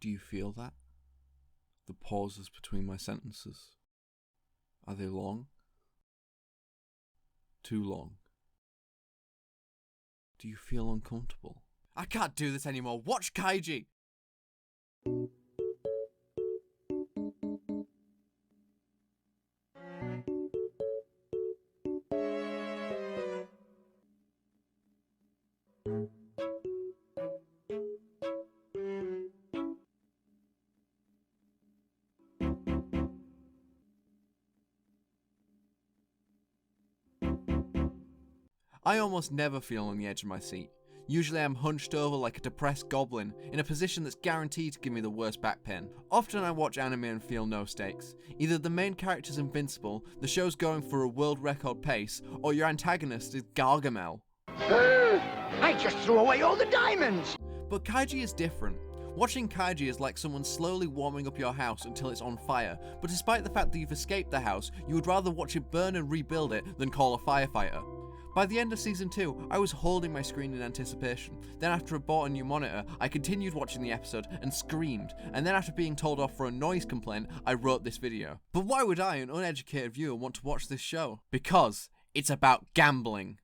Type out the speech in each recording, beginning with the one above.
Do you feel that? The pauses between my sentences. Are they long? Too long? Do you feel uncomfortable? I can't do this anymore. Watch Kaiji! I almost never feel on the edge of my seat. Usually I'm hunched over like a depressed goblin, in a position that's guaranteed to give me the worst back pain. Often I watch anime and feel no stakes. Either the main character's invincible, the show's going for a world record pace, or your antagonist is Gargamel. I just threw away all the diamonds! But Kaiji is different. Watching Kaiji is like someone slowly warming up your house until it's on fire, but despite the fact that you've escaped the house, you would rather watch it burn and rebuild it than call a firefighter. By the end of season 2, I was holding my screen in anticipation. Then after I bought a new monitor, I continued watching the episode and screamed. And then after being told off for a noise complaint, I wrote this video. But why would I, an uneducated viewer, want to watch this show? Because it's about gambling.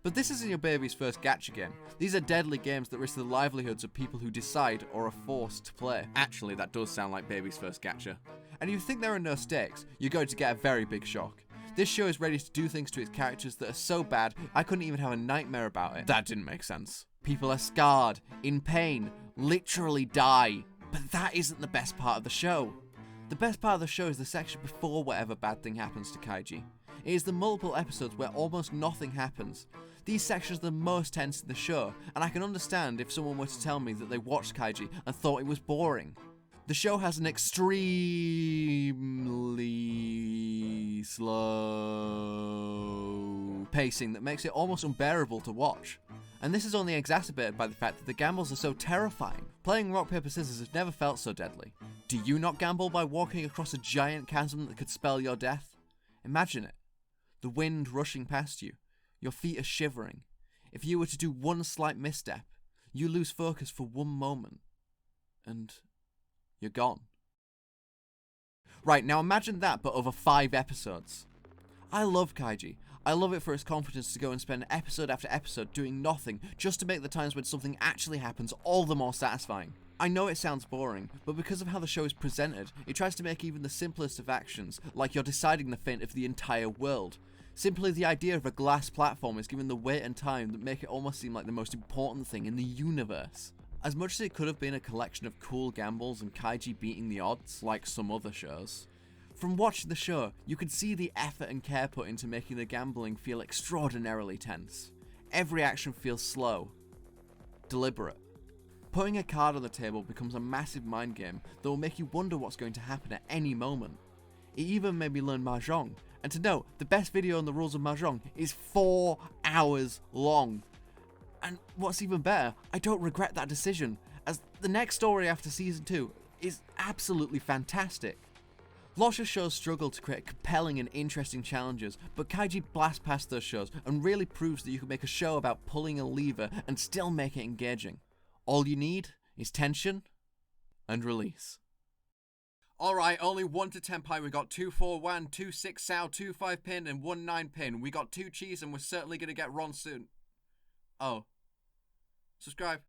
But this isn't your baby's first gacha game. These are deadly games that risk the livelihoods of people who decide or are forced to play. Actually, that does sound like baby's first gacha. And if you think there are no stakes, you're going to get a very big shock. This show is ready to do things to its characters that are so bad, I couldn't even have a nightmare about it. That didn't make sense. People are scarred, in pain, literally die. But that isn't the best part of the show. The best part of the show is the section before whatever bad thing happens to Kaiji. It is the multiple episodes where almost nothing happens. These sections are the most tense in the show, and I can understand if someone were to tell me that they watched Kaiji and thought it was boring. The show has an extremely slow pacing that makes it almost unbearable to watch. And this is only exacerbated by the fact that the gambles are so terrifying. Playing rock, paper, scissors has never felt so deadly. Do you not gamble by walking across a giant chasm that could spell your death? Imagine it. The wind rushing past you. Your feet are shivering. If you were to do one slight misstep, you lose focus for one moment. And you're gone. Right, now imagine that, but over 5 episodes. I love Kaiji. I love it for its confidence to go and spend episode after episode doing nothing just to make the times when something actually happens all the more satisfying. I know it sounds boring, but because of how the show is presented, it tries to make even the simplest of actions, like you're deciding the fate of the entire world. Simply the idea of a glass platform is given the weight and time that make it almost seem like the most important thing in the universe. As much as it could have been a collection of cool gambles and Kaiji beating the odds, like some other shows, from watching the show, you could see the effort and care put into making the gambling feel extraordinarily tense. Every action feels slow, deliberate. Putting a card on the table becomes a massive mind game that will make you wonder what's going to happen at any moment. It even made me learn Mahjong, and to note, the best video on the rules of Mahjong is 4 hours long. And what's even better, I don't regret that decision, as the next story after season 2 is absolutely fantastic. Lots of shows struggle to create compelling and interesting challenges, but Kaiji blasts past those shows and really proves that you can make a show about pulling a lever and still make it engaging. All you need is tension and release. Alright, only 1 to 10 pie. We got 2 4 1, 2 6 sow, 2 5 pin, and 1 9 pin. We got 2 cheese, and we're certainly gonna get Ron soon. Oh. Subscribe.